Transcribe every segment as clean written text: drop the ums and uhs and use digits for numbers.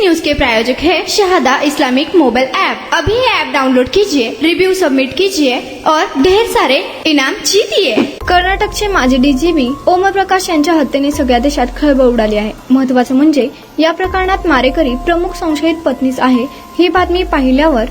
News के प्रायोजक है Shahada Islamic mobile app. अभी ऐप डाउनलोड कीजिए, रिव्यू सबमिट कीजिए और ढेर सारे इनाम जीतिए। कर्नाटकचे माजी डीजीपी ओमप्रकाश यांच्या हत्येने सगळ्या देशात खळबळ उडाली आहे। महत्त्वाचं म्हणजे या प्रकरणात मारेकरी प्रमुख संशयित पत्नीच आहे। ही बातमी पाहिल्यावर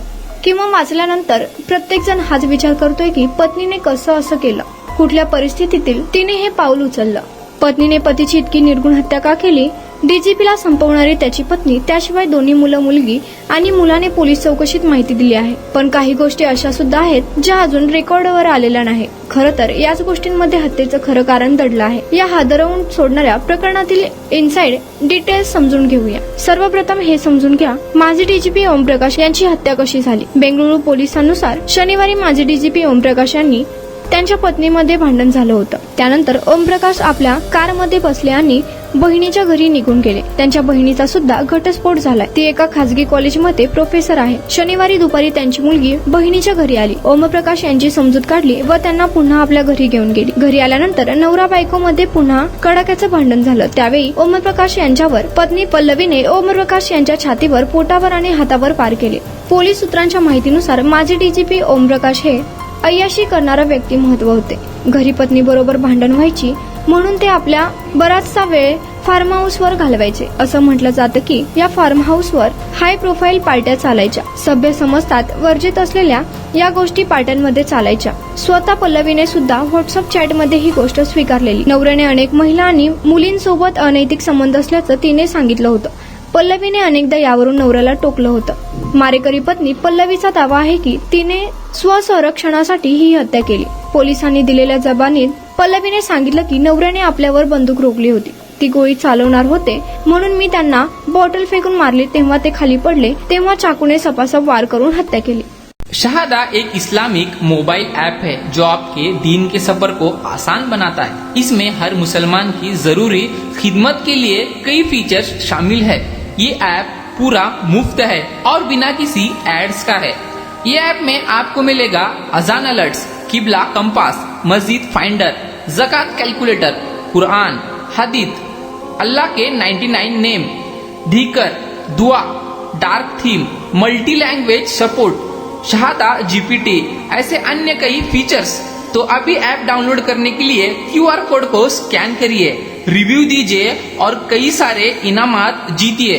किंवा वाचल्यानंतर प्रत्येक जण हाच विचार करतोय की पत्नीने कसं असं केलं, कुठल्या परिस्थितीतील तिने हे पाऊल उचललं। पत्नीने पतीची इतकी निर्गुण हत्या का केली? डीजीपीला संपवणारी त्याची पत्नी, त्याशिवाय दोन्ही मुलं मुलगी आणि मुलाने पोलीस चौकशीत माहिती दिली आहे। पण काही गोष्टी अशा सुद्धा आहेत ज्या अजून रेकॉर्डवर आलेल्या नाही। खरं तर याच गोष्टींमध्ये हत्येचं खरं कारण दडलं आहे। या हादरवून सोडणाऱ्या प्रकरणातील इनसाइड डिटेल्स समजून घेऊया। सर्वप्रथम हे समजून घ्या, माजी डीजीपी ओमप्रकाश यांची हत्या कशी झाली। बेंगळुरू पोलिसांनुसार शनिवारी माजी डीजीपी ओमप्रकाश यांनी त्यांच्या पत्नीमध्ये भांडण झालं होतं। त्यानंतर ओमप्रकाश आपल्या कारमध्ये बसले आणि बहिणीच्या घरी निघून गेले। त्यांच्या बहिणीचा सुद्धा घटस्फोट झालाय। ती एका खासगी कॉलेजमध्ये प्रोफेसर आहे। शनिवारी दुपारी त्यांची मुलगी बहिणीच्या घरी आली। ओमप्रकाश यांची समजूत काढली व त्यांना पुन्हा आपल्या घरी घेऊन गेली। घरी आल्यानंतर नवरा बायको मध्ये पुन्हा कडाक्याचं भांडण झालं। त्यावेळी ओमप्रकाश यांच्यावर पत्नी पल्लवीने ओमप्रकाश यांच्या छातीवर, पोटावर आणि हातावर वार केले। पोलीस सूत्रांच्या माहितीनुसार माजी डीजीपी ओमप्रकाश हे अय्याशी करणारा व्यक्तिमत्व होते। घरी पत्नी बरोबर भांडण व्हायची म्हणून ते आपल्या बराचसा वेळ फार्म हाऊसवर घालवायचे। असं म्हटलं जातं की या फार्म हाऊसवर हाय प्रोफाईल पार्ट्या चालायच्या। सभ्य समाजात वर्जित असलेल्या या गोष्टी पार्ट्यांमध्ये चालायच्या। स्वतः पल्लवीने सुद्धा व्हॉट्सअप चॅटमध्ये ही गोष्ट स्वीकारलेली। नवऱ्याने अनेक महिला आणि मुलींसोबत अनैतिक संबंध असल्याचं तिने सांगितलं होतं। पल्लवीने अनेकदा यावरून नवऱ्याला टोकलं होतं। मारेकरी पत्नी पल्लवीचा दावा आहे की तिने स्वसंरक्षणासाठी ही हत्या केली। पोलिसांनी दिलेल्या जबानीत पल्लवीने सांगितलं की नवऱ्याने आपल्यावर बंदूक रोखली होती। ती गोळी चालवणार होते म्हणून मी त्यांना बॉटल फेकून मारली, तेव्हा ते खाली पडले, तेव्हा चाकूने सपासप वार करून हत्या केली। शहादा एक इस्लामिक मोबाइल ऐप है जो आपके दीन के सफर को आसान बनाता है। इसमें हर मुसलमान की जरूरी खिदमत के लिए कई फीचर्स शामिल है। ये ऐप पूरा मुफ्त है और बिना किसी एड्स का है। ये ऐप में आपको मिलेगा अजान अलर्ट्स, किबला कंपास, मस्जिद फाइंडर, ज़कात कैलकुलेटर, कुरान, हदीथ, अल्लाह के 99 नेम, धीकर, दुआ, dark theme, multi language support, Shahada GPT, ऐसे अन्य कई फीचर्स। तो अभी ऐप डाउनलोड करने के लिए QR कोड को स्कैन करिए, रिव्यू दीजिए और कई सारे इनामात जीतिए।